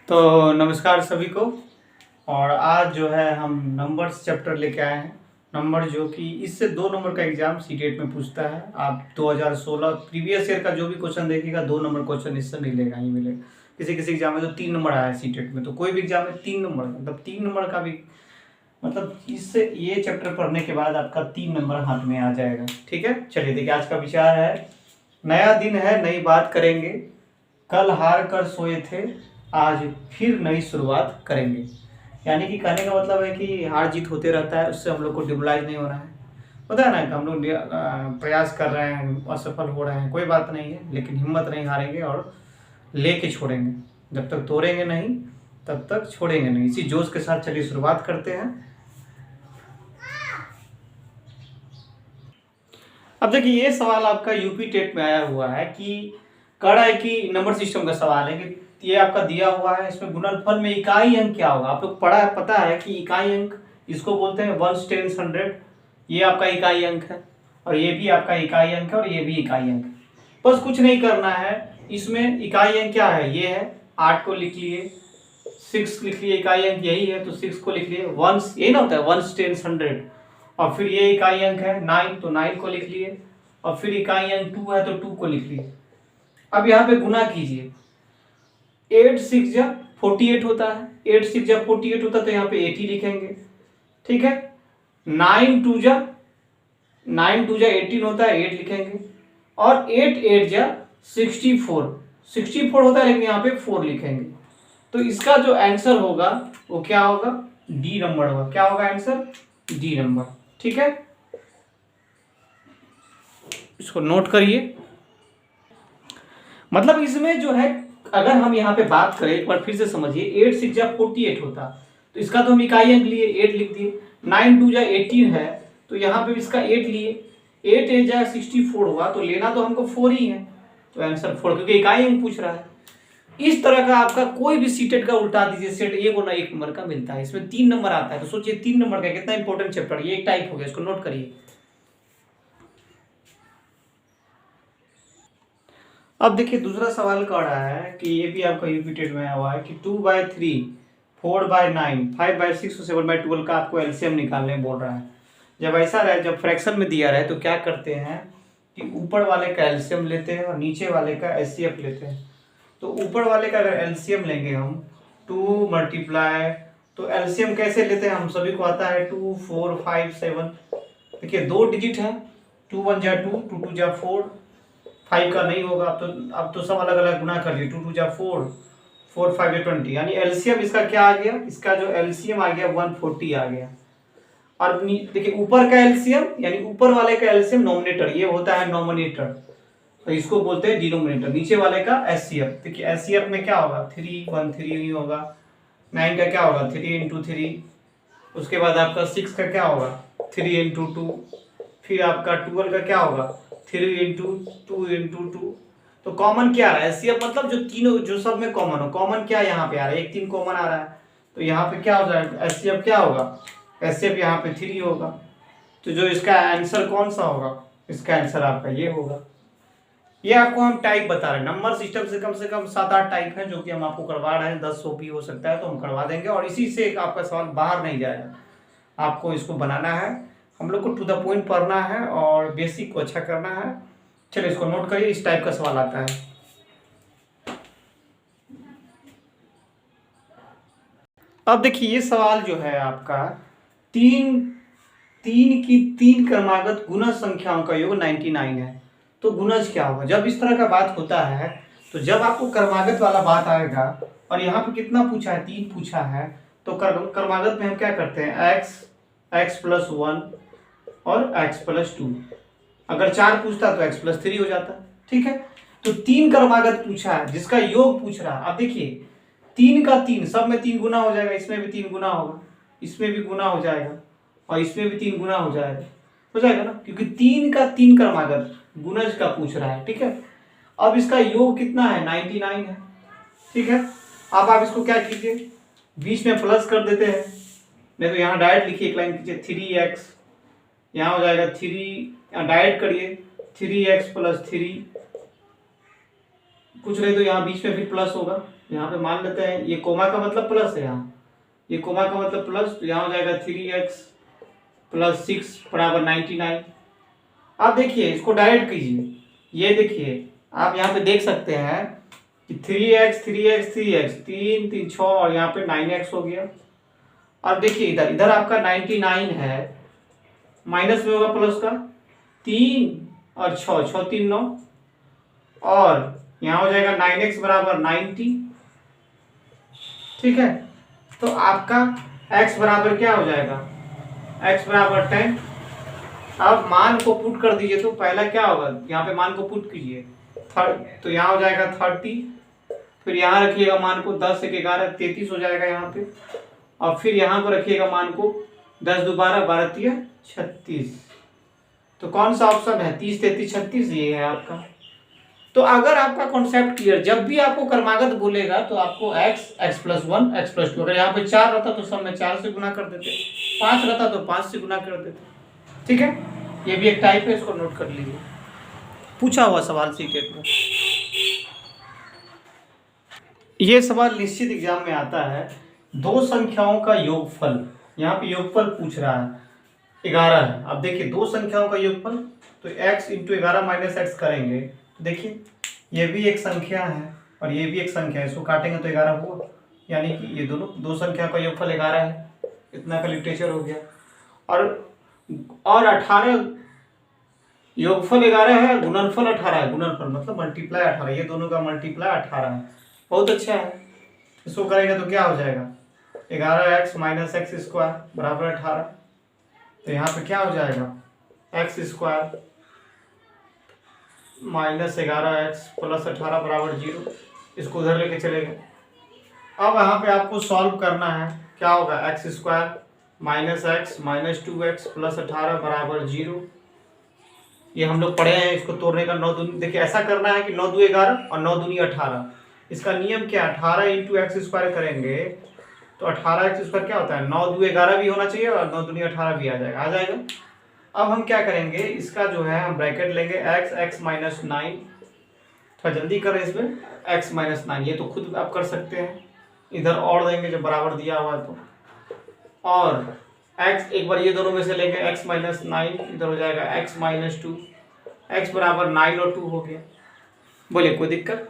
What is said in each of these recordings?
तो नमस्कार सभी को। और आज जो है हम नंबर्स चैप्टर लेके आए हैं। नंबर जो कि इससे 2 नंबर का एग्जाम सीटेट में पूछता है। आप 2016 प्रीवियस ईयर का जो भी क्वेश्चन देखिएगा 2 नंबर क्वेश्चन इससे मिलेगा ही मिलेगा। किसी किसी एग्जाम में तो 3 नंबर आया है सीटेट में, तो कोई भी एग्जाम में 3 नंबर, मतलब 3 नंबर का भी मतलब इससे ये चैप्टर पढ़ने के बाद आपका 3 नंबर हाथ में आ जाएगा। ठीक है, चलिए देखिए आज का विचार है नया दिन है नई बात करेंगे, कल हार कर सोए थे आज फिर नई शुरुआत करेंगे। यानी कि कहने का मतलब है कि हार जीत होते रहता है, उससे हम लोग को डिमोलाइज नहीं होना है। पता है ना कि हम लोग प्रयास कर रहे हैं, असफल हो रहे हैं, कोई बात नहीं है, लेकिन हिम्मत नहीं हारेंगे और लेके छोड़ेंगे। जब तक तोड़ेंगे नहीं तब तक छोड़ेंगे नहीं। इसी जोश के साथ चलिए शुरुआत करते हैं। अब देखिए ये सवाल आपका यूपी टेट में आया हुआ है कि कह रहा है कि नंबर सिस्टम का सवाल है कि ये आपका दिया हुआ है, इसमें गुणनफल में इकाई अंक क्या होगा। आप लोग पढ़ा है, पता है कि इकाई अंक इसको बोलते हैं 1 10 100। ये आपका इकाई अंक है और ये भी आपका इकाई अंक है और ये भी इकाई अंक है। बस कुछ नहीं करना है, इसमें इकाई अंक क्या है, ये है 8 को लिख लिए, 6 लिख लिए, इकाई अंक यही है तो 6 को लिख लिए, 1 यही ना होता है 1 10 100। और फिर ये इकाई अंक है 9 तो 9 को लिख लिए, और फिर इकाई अंक 2 है तो 2 को लिख लिए। अब यहाँ पे गुना कीजिए, 8 6 जा 48 होता है, 8 6 जा 48 होता है तो यहाँ पे 80 लिखेंगे। ठीक है, 9 2 जा 18 होता है, 8 लिखेंगे। और 8 8 जा 64 होता है, लेकिन यहाँ पे 4 लिखेंगे। तो इसका जो आंसर होगा वो क्या होगा, डी नंबर होगा। क्या होगा आंसर, डी नंबर। ठीक है, इसको नोट करिए। मतलब इसमें जो है अगर हम यहाँ पे बात करें, एक बार फिर से समझिए, 8 6 जा 48 होता तो इसका तो हम इकाई अंक लिए 8 लिख दिए, 9 2 जा 18 है तो यहाँ पे इसका 8 लिए, 8 8 जा 64 हुआ तो लेना तो हमको 4 ही है, तो आंसर 4, क्योंकि इकाई अंक पूछ रहा है। इस तरह का आपका कोई भी सीटेट का उल्टा दीजिए, सेट ये को ना 1 नंबर का मिलता है, इसमें 3 नंबर आता है। तो सोचिए 3 नंबर का कितना इंपॉर्टेंट चैप्टर, ये एक टाइप हो गया, इसको नोट करिए। अब देखिए दूसरा सवाल कह रहा है कि ये भी आपका यूपी टेट में आया हुआ है कि 2/3 4/9 5/6 और 7/12 का आपको एलसीएम निकालने बोल रहा है। जब ऐसा रहे, जब फ्रैक्शन में दिया रहे तो क्या करते हैं कि ऊपर वाले का एलसीएम लेते हैं और नीचे वाले का एचसीएफ लेते हैं। तो ऊपर वाले का अगर एलसीएम लेंगे हम 2 मल्टीप्लाई, तो एलसीएम कैसे लेते हैं, हम सभी को आता है 2 4 5 7। देखिए 2 डिजिट है, 2 1 जा 2 2 2 जा 4, 5 का नहीं होगा। अब तो सब अलग अलग गुना कर दिए, 2 2 जा 4 4 5 जा 20, यानी एलसीएम इसका क्या आ गया, इसका जो एलसीएम आ गया 140 आ गया। और देखिए ऊपर का एलसीएम यानी ऊपर वाले का एलसीएम नोमिनेटर, ये होता है नोमिनेटर, तो इसको बोलते हैं डिनोमिनेटर। नीचे वाले का एचसीएफ, देखिए एचसीएफ में क्या होगा 3 1 3 ही होगा, 9 का क्या होगा 3 इंटू 3, उसके बाद आपका 6 का क्या होगा 3 इंटू 2, फिर आपका 12 का क्या होगा 3 इंटू 2 इंटू 2। तो कॉमन क्या आ रहा है, एचसीएफ मतलब जो तीनों जो सब में कॉमन हो, कॉमन क्या यहाँ पे आ रहा है, 1 3 कॉमन आ रहा है, तो यहाँ पे क्या हो जाएगा एचसीएफ क्या होगा, एचसीएफ यहाँ पे 3 होगा। तो जो इसका आंसर कौन सा होगा, इसका आंसर आपका ये होगा। ये आपको हम टाइप बता रहे हैं, नंबर सिस्टम से कम 7 8 टाइप है जो कि हम आपको करवा रहे हैं, 10 100 भी हो सकता है तो हम करवा देंगे। और इसी से आपका सवाल बाहर नहीं जाएगा, आपको इसको बनाना है, हम लोग को टू द पॉइंट पढ़ना है और बेसिक को अच्छा करना है। चलिए इसको नोट करिए, इस टाइप का सवाल आता है। अब देखिए ये सवाल जो है आपका 3 की 3 क्रमागत गुणज संख्याओं का योग 99 है, तो गुणज क्या होगा। जब इस तरह का बात होता है तो जब आपको क्रमागत वाला बात आएगा, और यहाँ पे कितना पूछा है 3 पूछा है, तो क्रमागत में हम क्या करते हैं x + 1 और x + 2। अगर 4 पूछता तो x + 3 हो जाता। ठीक है, तो 3 क्रमागत पूछा है जिसका योग पूछ रहा है। अब देखिए 3 का 3 सब में 3 गुना हो जाएगा, इसमें भी 3 गुना होगा, इसमें भी गुना हो जाएगा और इसमें भी 3 गुना हो जाएगा ना, क्योंकि 3 का 3 क्रमागत गुणज का पूछ रहा है। ठीक है, अब इसका योग कितना है 99 है। ठीक है, अब आप इसको क्या कीजिए, बीच में प्लस कर देते हैं, नहीं तो यहाँ डायरेक्ट लिखिए, एक लाइन कीजिए 3x, यहाँ हो जाएगा 3, डायरेक्ट करिए 3x + 3, कुछ नहीं तो यहाँ बीच में फिर प्लस होगा, यहाँ पे मान लेते हैं ये कोमा का मतलब प्लस है, यहाँ ये कोमा का मतलब प्लस, तो यहाँ हो जाएगा 3x प्लस 6 बराबर 99। आप देखिए इसको डायरेक्ट कीजिए, ये देखिए आप यहाँ पे देख सकते हैं कि 3x 3x 3x 3 3 6 और यहाँ पे 9x हो गया। और देखिए इधर इधर आपका 99 है, माइनस में होगा प्लस का 3 और 6 6 3 9, और यहाँ हो जाएगा 9x बराबर 90। ठीक है, तो आपका x बराबर क्या हो जाएगा, x बराबर 10। अब मान को पुट कर दीजिए, तो पहला क्या होगा, यहाँ पे मान को पुट कीजिए, तो यहाँ हो जाएगा 30, फिर यहाँ रखिएगा मान को 10 1 11 33 हो जाएगा यहाँ पे, और फिर यहाँ पर रखिएगा मान को 10 2 12 12 3 36। तो कौन सा ऑप्शन है, 30 33 36, ये है आपका। तो अगर आपका कॉन्सेप्ट क्लियर, जब भी आपको क्रमागत बोलेगा तो आपको x प्लस 1 x प्लस 2, अगर यहाँ पे 4 रहता तो सब में 4 से गुना कर देते, 5 रहता तो 5 से गुना कर देते। ठीक है, ये भी एक टाइप है, इसको नोट कर लीजिए, पूछा हुआ सवाल सीटेट में। ये सवाल निश्चित एग्जाम में आता है, दो संख्याओं का योगफल, यहाँ पे योगफल पूछ रहा है, 11 है। अब देखिए दो संख्याओं का योगफल, तो x इंटू 11 माइनस एक्स करेंगे, तो देखिए ये भी एक संख्या है और ये भी एक संख्या है, इसको काटेंगे तो 11 हुआ, यानी कि ये दोनों दो संख्याओं का योगफल 11 है। इतना का लिटरेचर हो गया। और 18 योगफल 11 है, गुणनफल 18 है, गुणनफल मतलब मल्टीप्लाई 18, ये दोनों का मल्टीप्लाई 18 है, बहुत अच्छा है। इसको करेंगे तो क्या हो जाएगा, 11x माइनस एक्स स्क्वायर बराबर 18। तो यहाँ पे क्या हो जाएगा, x square minus 11x plus 18 बराबर 0, इसको उधर लेके चले गए। अब यहाँ पे आपको सॉल्व करना है, क्या होगा, x square minus x minus 2x plus 18 बराबर 0। ये हम लोग पढ़े हैं, इसको तोड़ने का 9 दूनी, देखिए ऐसा करना है कि 9 2 11 और 9 दूनी 18। इसका नियम क्या है, 18 इंटू एक्स स्क्वायर करेंगे तो 18x स्क्वायर क्या होता है, 9 2 11 भी होना चाहिए और 9 दूनी 18 भी आ जाएगा। अब हम क्या करेंगे, इसका जो है हम ब्रैकेट लेंगे x माइनस 9, थोड़ा जल्दी करें इसमें, x माइनस 9, ये तो खुद आप कर सकते हैं, इधर और देंगे जब बराबर दिया हुआ है तो, और x एक बार ये दोनों में से लेंगे, x माइनस 9 इधर हो जाएगा x माइनस 2, x बराबर 9 और 2 हो गया। बोले कोई दिक्कत,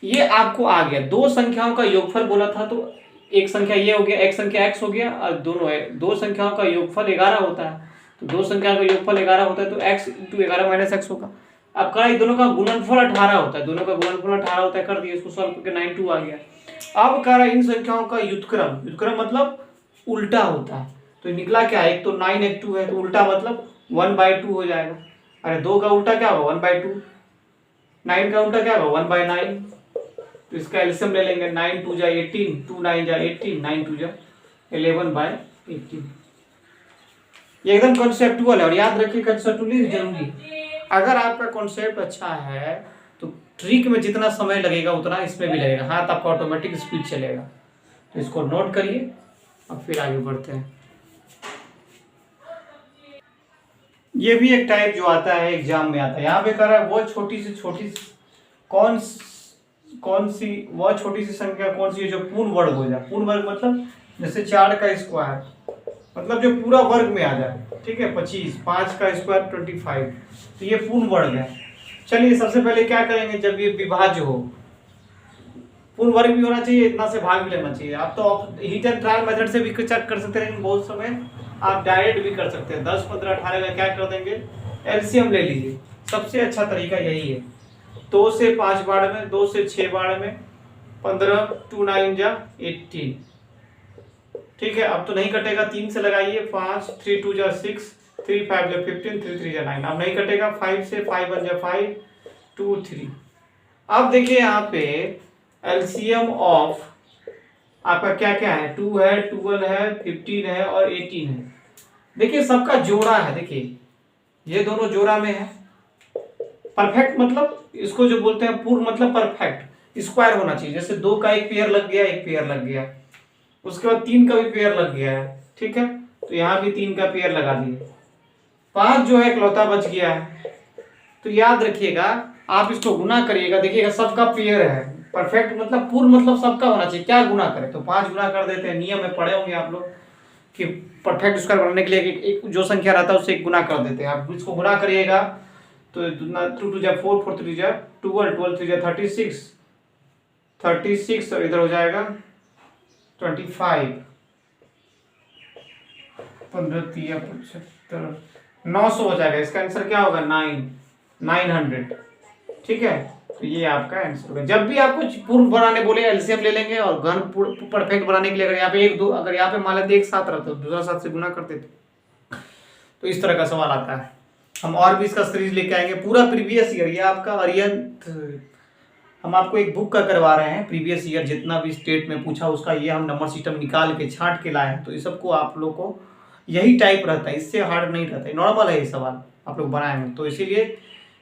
ये आपको आ गया। दो संख्याओं का योगफल बोला था, तो एक संख्या ये हो गया, एक संख्या x हो गया, और दोनों है, दो संख्याओं का योगफल 11 होता है, तो दो संख्याओं का योगफल 11 होता है, तो x इंटू 11 माइनस एक्स होगा। अब कहा दोनों का गुणनफल 18 होता है, दोनों का गुणनफल 18 होता है, कर दिया, इसको सॉल्व करके 92 आ गया। अब कह रहा है इन संख्याओं का व्युत्क्रम, व्युत्क्रम मतलब उल्टा होता है, तो निकला क्या, एक तो 9 एक 2 है, तो उल्टा मतलब 1/2 हो जाएगा। अरे दो का उल्टा क्या होगा, 1/2, 9 का उल्टा क्या होगा, 1/9, तो इसका एलसीएम ले लेंगे, 9 2 जा 18, 2 9 जा 18, 9 2 जा 11/18। ये एकदम कॉन्सेप्टुअल है, और याद रखिए कंसेप्चुअली जरूरी। अगर आपका कॉन्सेप्ट अच्छा है तो ट्रिक में जितना समय लगेगा उतना इसमें भी लगेगा, हाथ आपका ऑटोमेटिक स्पीड चलेगा। तो इसको नोट करिए, अब फिर आगे बढ़ते हैं। ये भी एक टाइप जो आता है एग्जाम में आता है, यहाँ पे कह रहा है वो छोटी सी कौन सी वह छोटी सी संख्या कौन सी है जो पूर्ण वर्ग हो जाए। पूर्ण वर्ग मतलब जैसे 4 का स्क्वायर, मतलब जो पूरा वर्ग में आ जाए, ठीक है, 25, 5 का स्क्वायर 25, तो ये पूर्ण वर्ग है। चलिए सबसे पहले क्या करेंगे, जब ये विभाज्य हो, पूर्ण वर्ग भी होना चाहिए, इतना से भाग भी लेना चाहिए। आप तो हिट एंड ट्रायल मेथड से भी चेक कर सकते हैं, लेकिन बहुत समय आप डायरेक्ट भी कर सकते हैं। 10 15 18 का क्या कर देंगे, एलसीएम ले लीजिए, सबसे अच्छा तरीका यही है। 2 से 5 बार में, 2 से 6 बार में, 15, 2 9 जा 18, ठीक है। अब तो नहीं कटेगा, 3 से लगाइए, 5 3 2 जा 6, 3 5 जा 15, 3 3 जा 9, अब नहीं कटेगा। 5 से 5 1 जा 5, 2 3। अब देखिए यहाँ पे एलसीएम ऑफ आपका क्या क्या है, 2 है, 12 है, 15 है और 18 है। देखिए सबका जोड़ा है, देखिए ये दोनों जोड़ा में है। परफेक्ट मतलब इसको जो बोलते हैं पूर्ण मतलब परफेक्ट स्क्वायर होना चाहिए। जैसे 2 का एक पेयर लग गया, एक पेयर लग गया, उसके बाद 3 का भी पेयर लग गया है, ठीक है, तो यहाँ भी 3 का पेयर लगा दिए। 5 जो है इकलौता बच गया है, तो याद रखिएगा आप इसको गुना करिएगा, देखिएगा सबका पेयर है, परफेक्ट मतलब पूर्ण मतलब सबका होना चाहिए, क्या गुना करें तो 5 गुना कर देते हैं। नियम में पढ़े होंगे आप लोग कि परफेक्ट स्क्वायर बनाने के लिए एक जो संख्या रहता है उससे एक गुना कर देते हैं। आप इसको गुना करिएगा तो 2 2 जा 4 4 3 जा 12 12 3 जा 36 36 और इधर हो जाएगा 25 15 3 75 900 हो जाएगा। इसका आंसर क्या होगा 900। ठीक है, तो ये आपका आंसर होगा। जब भी आपको पूर्ण बनाने बोले एलसीएम ले लेंगे और घन परफेक्ट बनाने के लिए अगर यहाँ पे एक दो अगर यहाँ पे मान लेते एक साथ रहता तो दूसरा साथ से गुना करते थे। तो इस तरह का सवाल आता है। हम और भी इसका सीरीज लेके आएंगे पूरा प्रीवियस ईयर। ये आपका अरियंत हम आपको एक बुक का करवा रहे हैं प्रीवियस ईयर जितना भी स्टेट में पूछा उसका, ये हम नंबर सिस्टम निकाल के छांट के लाए हैं। तो ये सबको आप लोग को यही टाइप रहता है, इससे हार्ड नहीं रहता है, नॉर्मल है ये सवाल आप लोग बनाएंगे। तो इसीलिए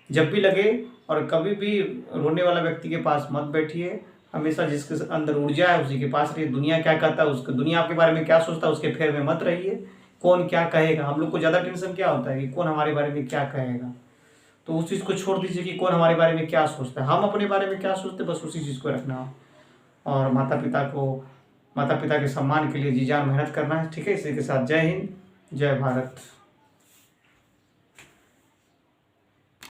जब भी लगे और कभी भी रोने वाला व्यक्ति के पास मत बैठिए, हमेशा जिसके अंदर ऊर्जा है उसी के पास रहिए। दुनिया क्या कहता है उसको, दुनिया आपके बारे में क्या सोचता है उसके फेर में मत रहिए। कौन क्या कहेगा, हम लोग को ज़्यादा टेंशन क्या होता है कि कौन हमारे बारे में क्या कहेगा, तो उस चीज़ को छोड़ दीजिए कि कौन हमारे बारे में क्या सोचता है। हम अपने बारे में क्या सोचते हैं बस उसी चीज़ को रखना हो। और माता पिता के सम्मान के लिए जी जान मेहनत करना है। ठीक है, इसी के साथ जय हिंद जय भारत।